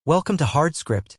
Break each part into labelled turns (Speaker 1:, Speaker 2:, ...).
Speaker 1: Welcome to Hard Script.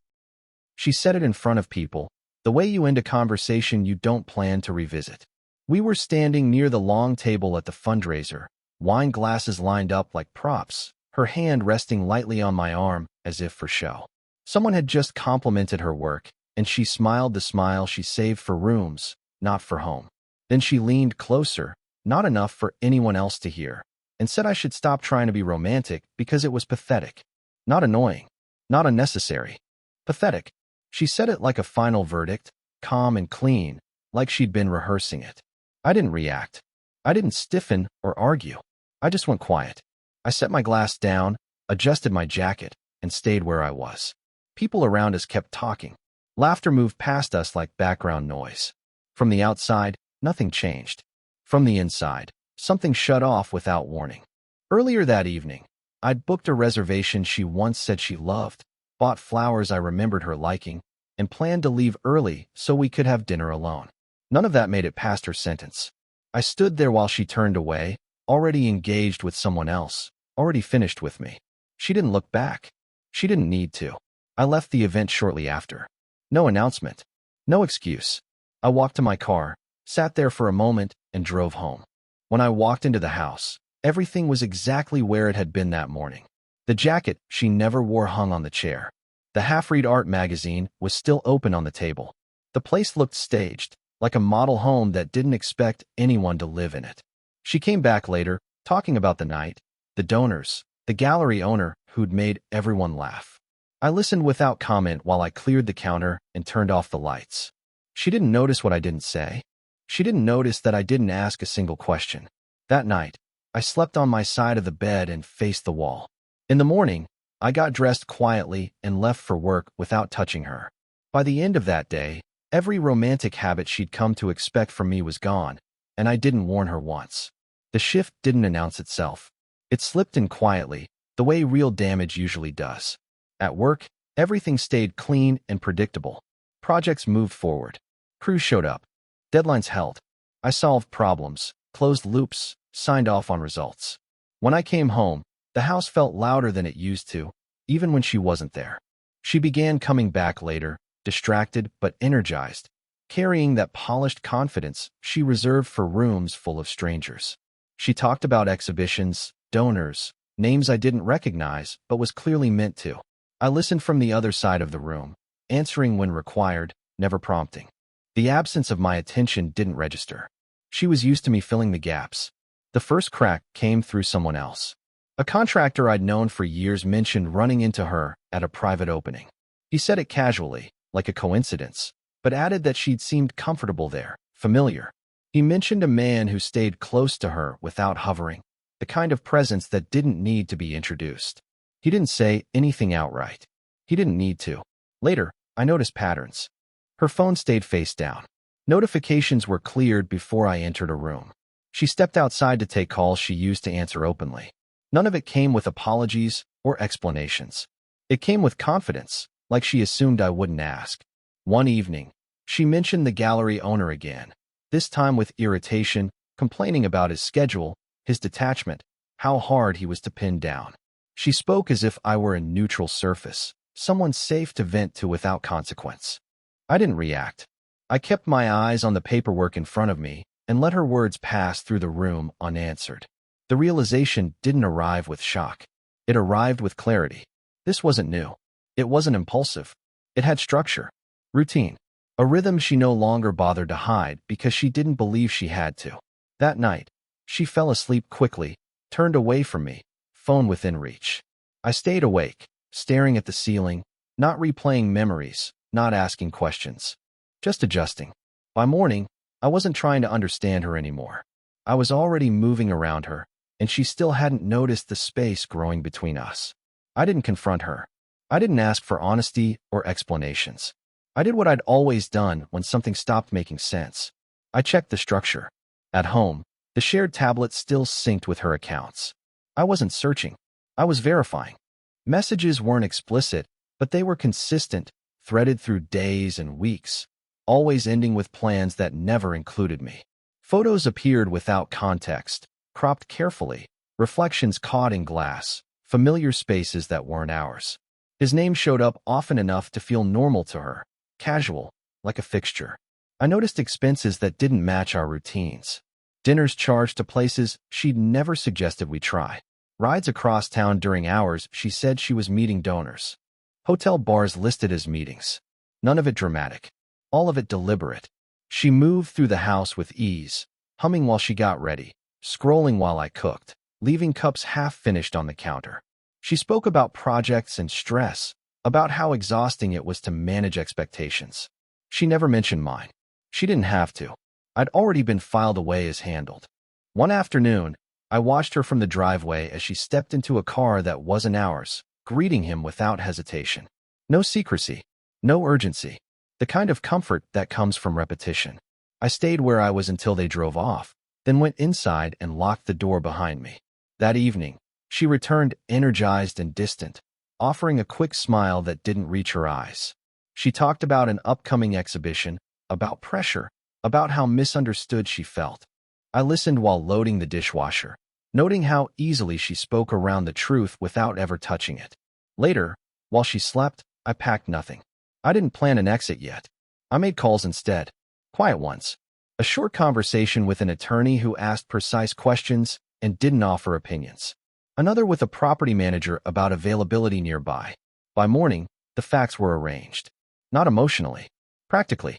Speaker 2: She said it in front of people, the way you end a conversation you don't plan to revisit. We were standing near the long table at the fundraiser, wine glasses lined up like props, her hand resting lightly on my arm as if for show. Someone had just complimented her work, and she smiled the smile she saved for rooms, not for home. Then she leaned closer, not enough for anyone else to hear, and said I should stop trying to be romantic because it was pathetic. Not annoying. Not unnecessary. Pathetic. She said it like a final verdict, calm and clean, like she'd been rehearsing it. I didn't react. I didn't stiffen or argue. I just went quiet. I set my glass down, adjusted my jacket, and stayed where I was. People around us kept talking. Laughter moved past us like background noise. From the outside, nothing changed. From the inside, something shut off without warning. Earlier that evening, I'd booked a reservation she once said she loved, bought flowers I remembered her liking, and planned to leave early so we could have dinner alone. None of that made it past her sentence. I stood there while she turned away, already engaged with someone else, already finished with me. She didn't look back. She didn't need to. I left the event shortly after. No announcement. No excuse. I walked to my car, sat there for a moment, and drove home. When I walked into the house, everything was exactly where it had been that morning. The jacket she never wore hung on the chair. The half-read art magazine was still open on the table. The place looked staged, like a model home that didn't expect anyone to live in it. She came back later, talking about the night, the donors, the gallery owner who'd made everyone laugh. I listened without comment while I cleared the counter and turned off the lights. She didn't notice what I didn't say. She didn't notice that I didn't ask a single question. That night, I slept on my side of the bed and faced the wall. In the morning, I got dressed quietly and left for work without touching her. By the end of that day, every romantic habit she'd come to expect from me was gone, and I didn't warn her once. The shift didn't announce itself. It slipped in quietly, the way real damage usually does. At work, everything stayed clean and predictable. Projects moved forward. Crews showed up. Deadlines held. I solved problems, closed loops, signed off on results. When I came home, the house felt louder than it used to, even when she wasn't there. She began coming back later, distracted but energized, carrying that polished confidence she reserved for rooms full of strangers. She talked about exhibitions, donors, names I didn't recognize but was clearly meant to. I listened from the other side of the room, answering when required, never prompting. The absence of my attention didn't register. She was used to me filling the gaps. The first crack came through someone else. A contractor I'd known for years mentioned running into her at a private opening. He said it casually, like a coincidence, but added that she'd seemed comfortable there, familiar. He mentioned a man who stayed close to her without hovering, the kind of presence that didn't need to be introduced. He didn't say anything outright. He didn't need to. Later, I noticed patterns. Her phone stayed face down. Notifications were cleared before I entered a room. She stepped outside to take calls she used to answer openly. None of it came with apologies or explanations. It came with confidence, like she assumed I wouldn't ask. One evening, she mentioned the gallery owner again, this time with irritation, complaining about his schedule, his detachment, how hard he was to pin down. She spoke as if I were a neutral surface, someone safe to vent to without consequence. I didn't react. I kept my eyes on the paperwork in front of me and let her words pass through the room unanswered. The realization didn't arrive with shock. It arrived with clarity. This wasn't new. It wasn't impulsive. It had structure, routine, a rhythm she no longer bothered to hide because she didn't believe she had to. That night, she fell asleep quickly, turned away from me, phone within reach. I stayed awake, staring at the ceiling, not replaying memories, not asking questions, just adjusting. By morning, I wasn't trying to understand her anymore. I was already moving around her, and she still hadn't noticed the space growing between us. I didn't confront her. I didn't ask for honesty or explanations. I did what I'd always done when something stopped making sense. I checked the structure. At home, the shared tablet still synced with her accounts. I wasn't searching. I was verifying. Messages weren't explicit, but they were consistent, threaded through days and weeks, always ending with plans that never included me. Photos appeared without context, cropped carefully, reflections caught in glass, familiar spaces that weren't ours. His name showed up often enough to feel normal to her, casual, like a fixture. I noticed expenses that didn't match our routines. Dinners charged to places she'd never suggested we try. Rides across town during hours she said she was meeting donors. Hotel bars listed as meetings. None of it dramatic. All of it deliberate. She moved through the house with ease, humming while she got ready, scrolling while I cooked, leaving cups half-finished on the counter. She spoke about projects and stress, about how exhausting it was to manage expectations. She never mentioned mine. She didn't have to. I'd already been filed away as handled. One afternoon, I watched her from the driveway as she stepped into a car that wasn't ours, greeting him without hesitation. No secrecy, no urgency. The kind of comfort that comes from repetition. I stayed where I was until they drove off, then went inside and locked the door behind me. That evening, she returned energized and distant, offering a quick smile that didn't reach her eyes. She talked about an upcoming exhibition, about pressure, about how misunderstood she felt. I listened while loading the dishwasher, noting how easily she spoke around the truth without ever touching it. Later, while she slept, I packed nothing. I didn't plan an exit yet. I made calls instead. Quiet ones. A short conversation with an attorney who asked precise questions and didn't offer opinions. Another with a property manager about availability nearby. By morning, the facts were arranged. Not emotionally. Practically.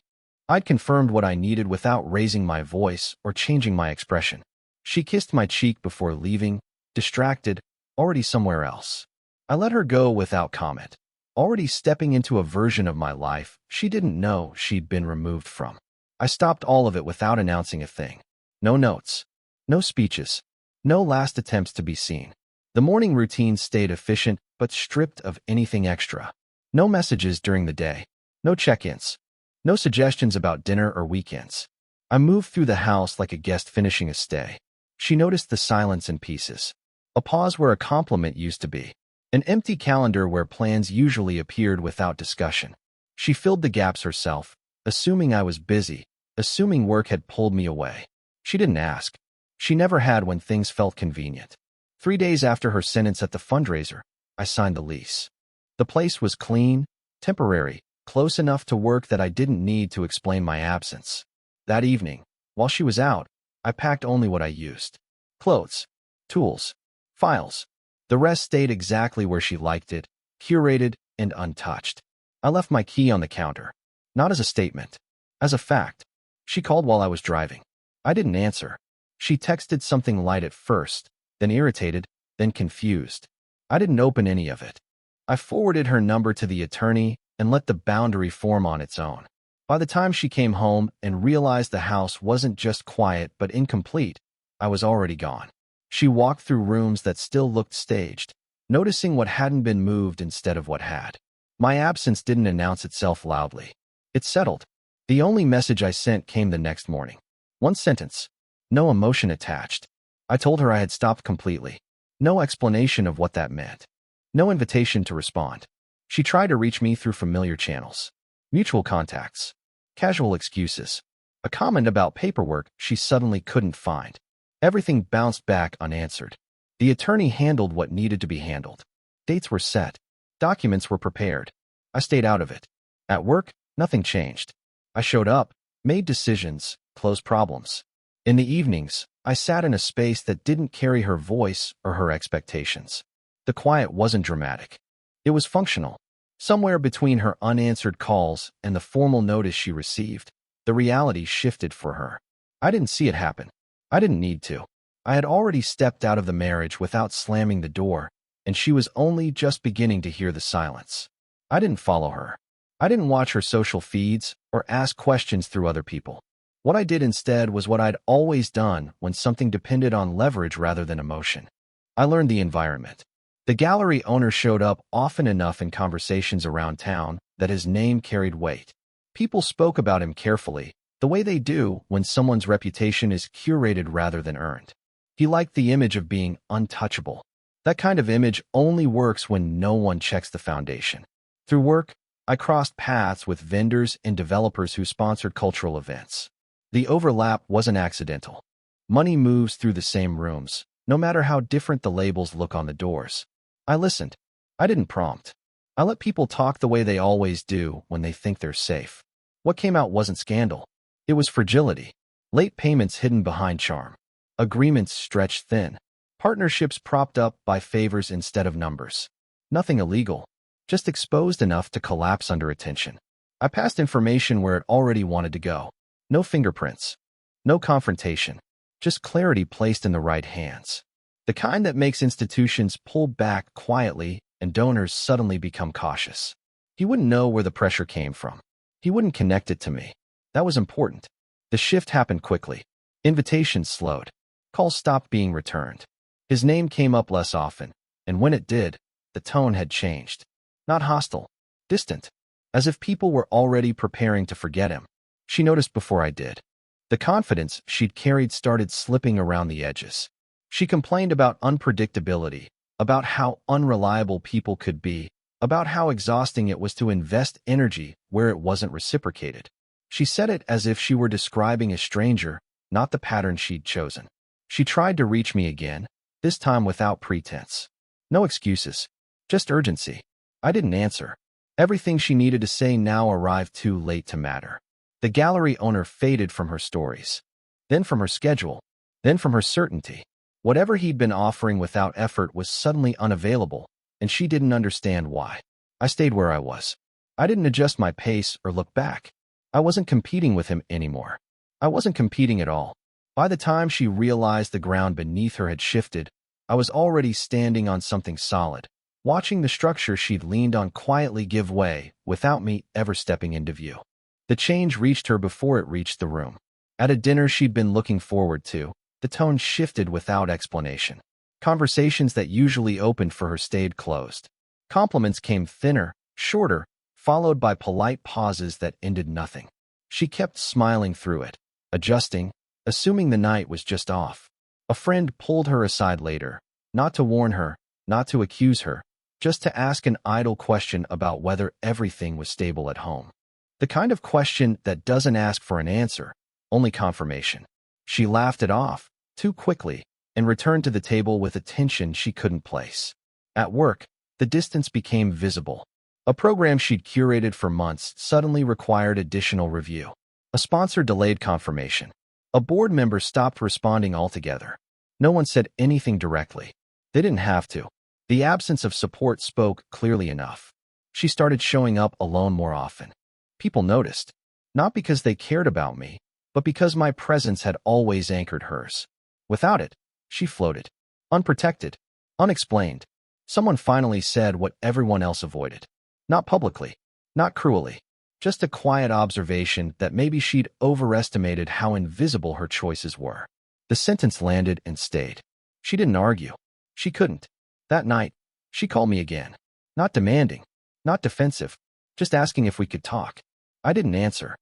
Speaker 2: I'd confirmed what I needed without raising my voice or changing my expression. She kissed my cheek before leaving, distracted, already somewhere else. I let her go without comment, already stepping into a version of my life she didn't know she'd been removed from. I stopped all of it without announcing a thing. No notes. No speeches. No last attempts to be seen. The morning routine stayed efficient but stripped of anything extra. No messages during the day. No check-ins. No suggestions about dinner or weekends. I moved through the house like a guest finishing a stay. She noticed the silence in pieces. A pause where a compliment used to be. An empty calendar where plans usually appeared without discussion. She filled the gaps herself, assuming I was busy, assuming work had pulled me away. She didn't ask. She never had when things felt convenient. 3 days after her sentence at the fundraiser, I signed the lease. The place was clean, temporary, close enough to work that I didn't need to explain my absence. That evening, while she was out, I packed only what I used. Clothes, tools, files. The rest stayed exactly where she liked it, curated and untouched. I left my key on the counter. Not as a statement. As a fact. She called while I was driving. I didn't answer. She texted something light at first, then irritated, then confused. I didn't open any of it. I forwarded her number to the attorney and let the boundary form on its own. By the time she came home and realized the house wasn't just quiet but incomplete, I was already gone. She walked through rooms that still looked staged, noticing what hadn't been moved instead of what had. My absence didn't announce itself loudly. It settled. The only message I sent came the next morning. One sentence. No emotion attached. I told her I had stopped completely. No explanation of what that meant. No invitation to respond. She tried to reach me through familiar channels. Mutual contacts. Casual excuses. A comment about paperwork she suddenly couldn't find. Everything bounced back unanswered. The attorney handled what needed to be handled. Dates were set. Documents were prepared. I stayed out of it. At work, nothing changed. I showed up, made decisions, closed problems. In the evenings, I sat in a space that didn't carry her voice or her expectations. The quiet wasn't dramatic. It was functional. Somewhere between her unanswered calls and the formal notice she received, the reality shifted for her. I didn't see it happen. I didn't need to. I had already stepped out of the marriage without slamming the door, and she was only just beginning to hear the silence. I didn't follow her. I didn't watch her social feeds or ask questions through other people. What I did instead was what I'd always done when something depended on leverage rather than emotion. I learned the environment. The gallery owner showed up often enough in conversations around town that his name carried weight. People spoke about him carefully, the way they do when someone's reputation is curated rather than earned. He liked the image of being untouchable. That kind of image only works when no one checks the foundation. Through work, I crossed paths with vendors and developers who sponsored cultural events. The overlap wasn't accidental. Money moves through the same rooms, no matter how different the labels look on the doors. I listened. I didn't prompt. I let people talk the way they always do when they think they're safe. What came out wasn't scandal. It was fragility. Late payments hidden behind charm. Agreements stretched thin. Partnerships propped up by favors instead of numbers. Nothing illegal, just exposed enough to collapse under attention. I passed information where it already wanted to go. No fingerprints. No confrontation. Just clarity placed in the right hands. The kind that makes institutions pull back quietly and donors suddenly become cautious. He wouldn't know where the pressure came from. He wouldn't connect it to me. That was important. The shift happened quickly. Invitations slowed. Calls stopped being returned. His name came up less often, and when it did, the tone had changed. Not hostile, distant, as if people were already preparing to forget him. She noticed before I did. The confidence she'd carried started slipping around the edges. She complained about unpredictability, about how unreliable people could be, about how exhausting it was to invest energy where it wasn't reciprocated. She said it as if she were describing a stranger, not the pattern she'd chosen. She tried to reach me again, this time without pretense. No excuses, just urgency. I didn't answer. Everything she needed to say now arrived too late to matter. The gallery owner faded from her stories, then from her schedule, then from her certainty. Whatever he'd been offering without effort was suddenly unavailable, and she didn't understand why. I stayed where I was. I didn't adjust my pace or look back. I wasn't competing with him anymore. I wasn't competing at all. By the time she realized the ground beneath her had shifted, I was already standing on something solid, watching the structure she'd leaned on quietly give way without me ever stepping into view. The change reached her before it reached the room. At a dinner she'd been looking forward to, the tone shifted without explanation. Conversations that usually opened for her stayed closed. Compliments came thinner, shorter, followed by polite pauses that ended nothing. She kept smiling through it, adjusting, assuming the night was just off. A friend pulled her aside later, not to warn her, not to accuse her, just to ask an idle question about whether everything was stable at home. The kind of question that doesn't ask for an answer, only confirmation. She laughed it off, too quickly, and returned to the table with a tension she couldn't place. At work, the distance became visible. A program she'd curated for months suddenly required additional review. A sponsor delayed confirmation. A board member stopped responding altogether. No one said anything directly. They didn't have to. The absence of support spoke clearly enough. She started showing up alone more often. People noticed, not because they cared about me, but because my presence had always anchored hers. Without it, she floated. Unprotected. Unexplained. Someone finally said what everyone else avoided. Not publicly. Not cruelly. Just a quiet observation that maybe she'd overestimated how invisible her choices were. The sentence landed and stayed. She didn't argue. She couldn't. That night, she called me again. Not demanding. Not defensive. Just asking if we could talk. I didn't answer.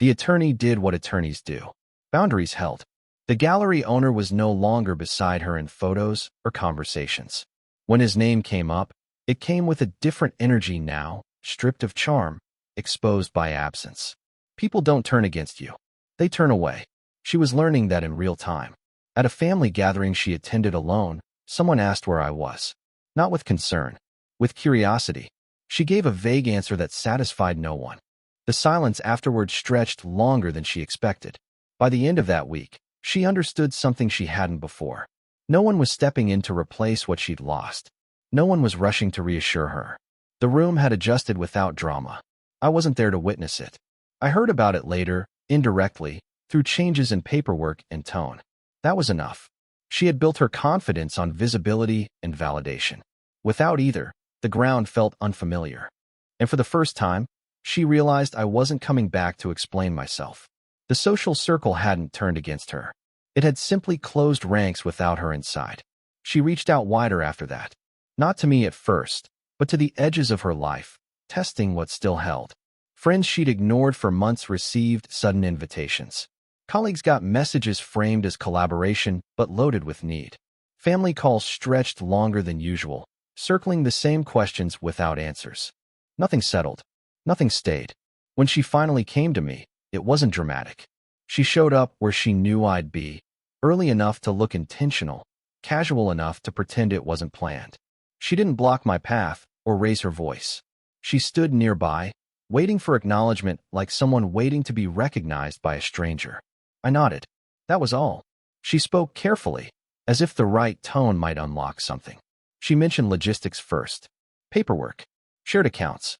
Speaker 2: The attorney did what attorneys do. Boundaries held. The gallery owner was no longer beside her in photos or conversations. When his name came up, it came with a different energy now, stripped of charm, exposed by absence. People don't turn against you. They turn away. She was learning that in real time. At a family gathering she attended alone, someone asked where I was. Not with concern, with curiosity. She gave a vague answer that satisfied no one. The silence afterward stretched longer than she expected. By the end of that week, she understood something she hadn't before. No one was stepping in to replace what she'd lost. No one was rushing to reassure her. The room had adjusted without drama. I wasn't there to witness it. I heard about it later, indirectly, through changes in paperwork and tone. That was enough. She had built her confidence on visibility and validation. Without either, the ground felt unfamiliar. And for the first time, she realized I wasn't coming back to explain myself. The social circle hadn't turned against her. It had simply closed ranks without her inside. She reached out wider after that. Not to me at first, but to the edges of her life, testing what still held. Friends she'd ignored for months received sudden invitations. Colleagues got messages framed as collaboration but loaded with need. Family calls stretched longer than usual, circling the same questions without answers. Nothing settled. Nothing stayed. When she finally came to me, it wasn't dramatic. She showed up where she knew I'd be, early enough to look intentional, casual enough to pretend it wasn't planned. She didn't block my path or raise her voice. She stood nearby, waiting for acknowledgement like someone waiting to be recognized by a stranger. I nodded. That was all. She spoke carefully, as if the right tone might unlock something. She mentioned logistics first. Paperwork. Shared accounts.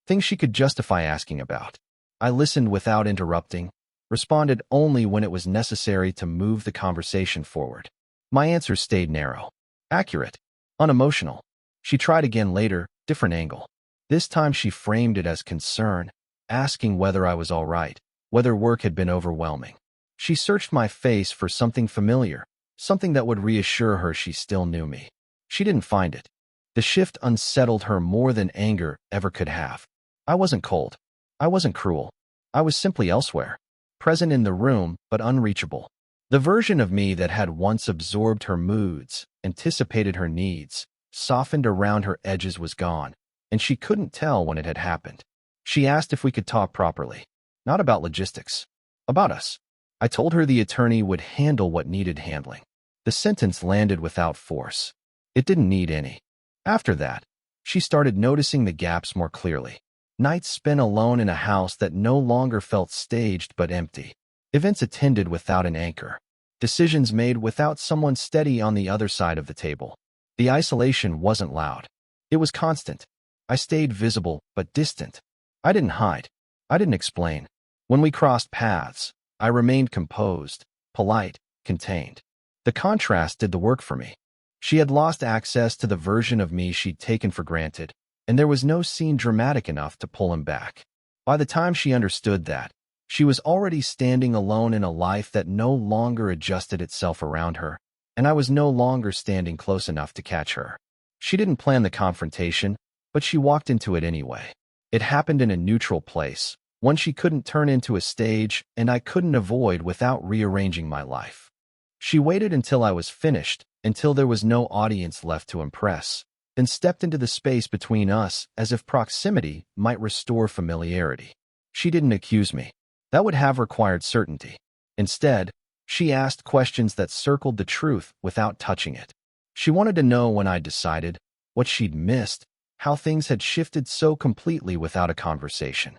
Speaker 2: Things she could justify asking about. I listened without interrupting, responded only when it was necessary to move the conversation forward. My answers stayed narrow, accurate, unemotional. She tried again later, different angle. This time she framed it as concern, asking whether I was all right, whether work had been overwhelming. She searched my face for something familiar, something that would reassure her she still knew me. She didn't find it. The shift unsettled her more than anger ever could have. I wasn't cold. I wasn't cruel. I was simply elsewhere, present in the room but unreachable. The version of me that had once absorbed her moods, anticipated her needs, softened around her edges was gone, and she couldn't tell when it had happened. She asked if we could talk properly, not about logistics, about us. I told her the attorney would handle what needed handling. The sentence landed without force. It didn't need any. After that, she started noticing the gaps more clearly. Nights spent alone in a house that no longer felt staged but empty. Events attended without an anchor. Decisions made without someone steady on the other side of the table. The isolation wasn't loud. It was constant. I stayed visible but distant. I didn't hide. I didn't explain. When we crossed paths, I remained composed, polite, contained. The contrast did the work for me. She had lost access to the version of me she'd taken for granted, and there was no scene dramatic enough to pull him back. By the time she understood that, she was already standing alone in a life that no longer adjusted itself around her, and I was no longer standing close enough to catch her. She didn't plan the confrontation, but she walked into it anyway. It happened in a neutral place, one she couldn't turn into a stage and I couldn't avoid without rearranging my life. She waited until I was finished, until there was no audience left to impress, then stepped into the space between us as if proximity might restore familiarity. She didn't accuse me. That would have required certainty. Instead, she asked questions that circled the truth without touching it. She wanted to know when I'd decided, what she'd missed, how things had shifted so completely without a conversation.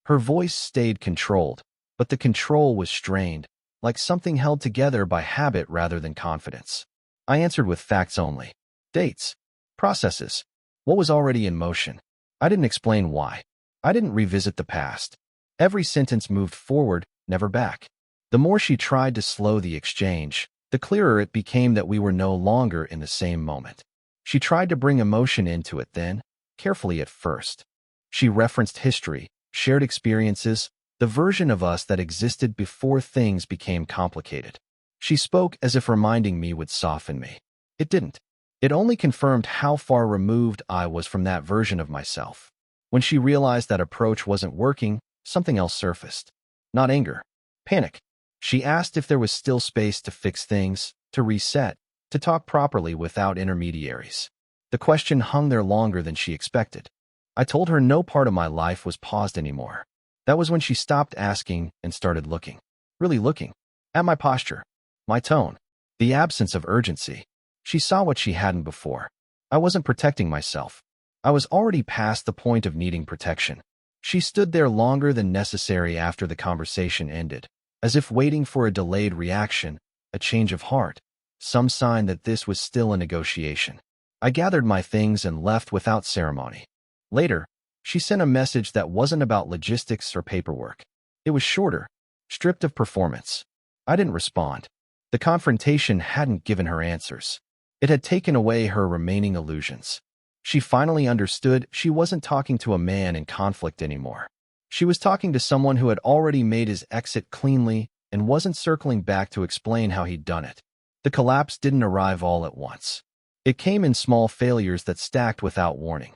Speaker 2: Her voice stayed controlled, but the control was strained, like something held together by habit rather than confidence. I answered with facts only. Dates. Processes. What was already in motion. I didn't explain why. I didn't revisit the past. Every sentence moved forward, never back. The more she tried to slow the exchange, the clearer it became that we were no longer in the same moment. She tried to bring emotion into it then, carefully at first. She referenced history, shared experiences, the version of us that existed before things became complicated. She spoke as if reminding me would soften me. It didn't. It only confirmed how far removed I was from that version of myself. When she realized that approach wasn't working, something else surfaced. Not anger. Panic. She asked if there was still space to fix things, to reset, to talk properly without intermediaries. The question hung there longer than she expected. I told her no part of my life was paused anymore. That was when she stopped asking and started looking. Really looking. At my posture. My tone. The absence of urgency. She saw what she hadn't before. I wasn't protecting myself. I was already past the point of needing protection. She stood there longer than necessary after the conversation ended, as if waiting for a delayed reaction, a change of heart, some sign that this was still a negotiation. I gathered my things and left without ceremony. Later, she sent a message that wasn't about logistics or paperwork. It was shorter, stripped of performance. I didn't respond. The confrontation hadn't given her answers. It had taken away her remaining illusions. She finally understood she wasn't talking to a man in conflict anymore. She was talking to someone who had already made his exit cleanly and wasn't circling back to explain how he'd done it. The collapse didn't arrive all at once. It came in small failures that stacked without warning.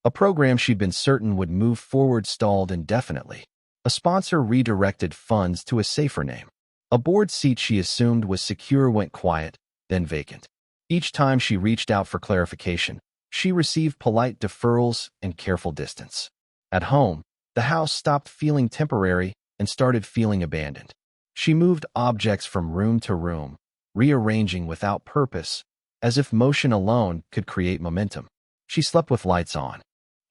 Speaker 2: A program she'd been certain would move forward stalled indefinitely. A sponsor redirected funds to a safer name. A board seat she assumed was secure went quiet, then vacant. Each time she reached out for clarification, she received polite deferrals and careful distance. At home, the house stopped feeling temporary and started feeling abandoned. She moved objects from room to room, rearranging without purpose, as if motion alone could create momentum. She slept with lights on.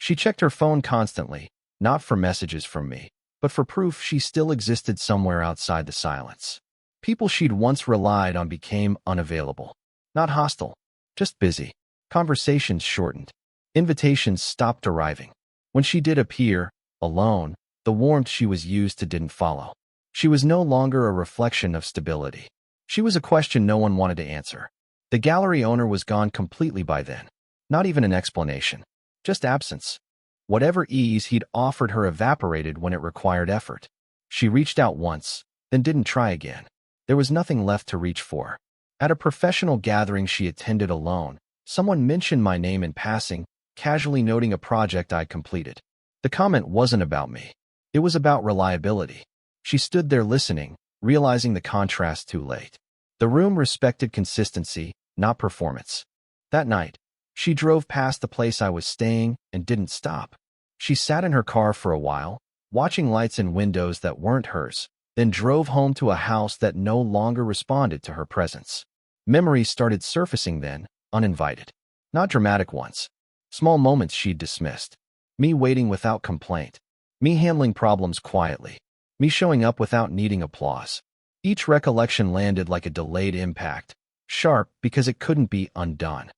Speaker 2: She checked her phone constantly, not for messages from me, but for proof she still existed somewhere outside the silence. People she'd once relied on became unavailable. Not hostile, just busy. Conversations shortened. Invitations stopped arriving. When she did appear, alone, the warmth she was used to didn't follow. She was no longer a reflection of stability. She was a question no one wanted to answer. The gallery owner was gone completely by then. Not even an explanation. Just absence. Whatever ease he'd offered her evaporated when it required effort. She reached out once, then didn't try again. There was nothing left to reach for. At a professional gathering she attended alone, someone mentioned my name in passing, casually noting a project I'd completed. The comment wasn't about me. It was about reliability. She stood there listening, realizing the contrast too late. The room respected consistency, not performance. That night, she drove past the place I was staying and didn't stop. She sat in her car for a while, watching lights in windows that weren't hers, then drove home to a house that no longer responded to her presence. Memories started surfacing then, uninvited. Not dramatic ones. Small moments she'd dismissed. Me waiting without complaint. Me handling problems quietly. Me showing up without needing applause. Each recollection landed like a delayed impact, sharp because it couldn't be undone.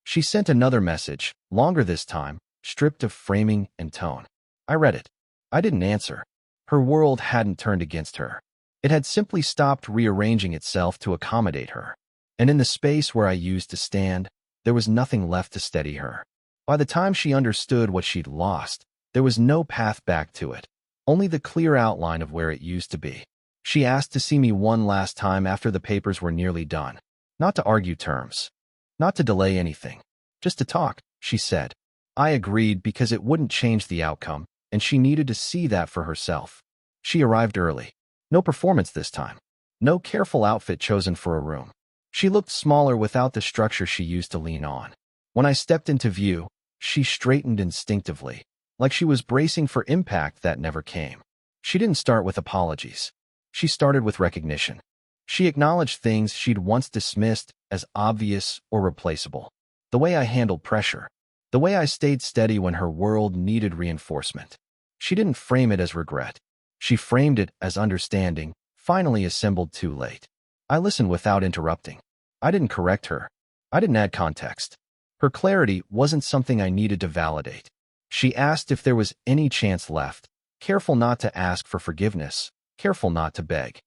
Speaker 2: She sent another message, longer this time, stripped of framing and tone. I read it. I didn't answer. Her world hadn't turned against her. It had simply stopped rearranging itself to accommodate her. And in the space where I used to stand, there was nothing left to steady her. By the time she understood what she'd lost, there was no path back to it, only the clear outline of where it used to be. She asked to see me one last time after the papers were nearly done. Not to argue terms. Not to delay anything. Just to talk, she said. I agreed because it wouldn't change the outcome, and she needed to see that for herself. She arrived early. No performance this time. No careful outfit chosen for a room. She looked smaller without the structure she used to lean on. When I stepped into view, she straightened instinctively, like she was bracing for impact that never came. She didn't start with apologies. She started with recognition. She acknowledged things she'd once dismissed as obvious or replaceable. The way I handled pressure. The way I stayed steady when her world needed reinforcement. She didn't frame it as regret. She framed it as understanding, finally assembled too late. I listened without interrupting. I didn't correct her. I didn't add context. Her clarity wasn't something I needed to validate. She asked if there was any chance left, careful not to ask for forgiveness, careful not to beg.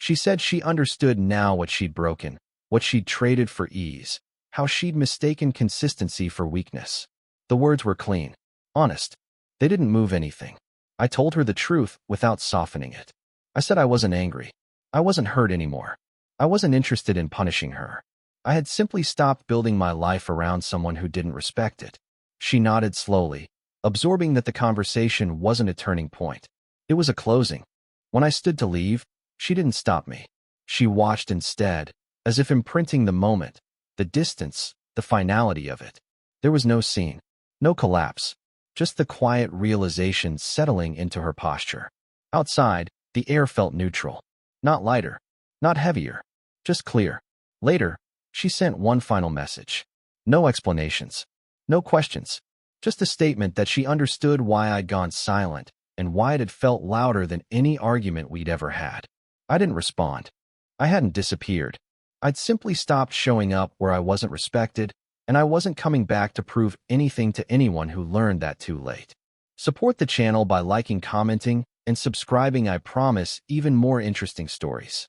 Speaker 2: She said she understood now what she'd broken, what she'd traded for ease, how she'd mistaken consistency for weakness. The words were clean, honest. They didn't move anything. I told her the truth without softening it. I said I wasn't angry. I wasn't hurt anymore. I wasn't interested in punishing her. I had simply stopped building my life around someone who didn't respect it. She nodded slowly, absorbing that the conversation wasn't a turning point. It was a closing. When I stood to leave, she didn't stop me. She watched instead, as if imprinting the moment, the distance, the finality of it. There was no scene, no collapse, just the quiet realization settling into her posture. Outside, the air felt neutral. Not lighter, not heavier, just clear. Later, she sent one final message. No explanations, no questions, just a statement that she understood why I'd gone silent and why it had felt louder than any argument we'd ever had. I didn't respond. I hadn't disappeared. I'd simply stopped showing up where I wasn't respected, and I wasn't coming back to prove anything to anyone who learned that too late. Support the channel by liking, commenting, and subscribing. I promise even more interesting stories.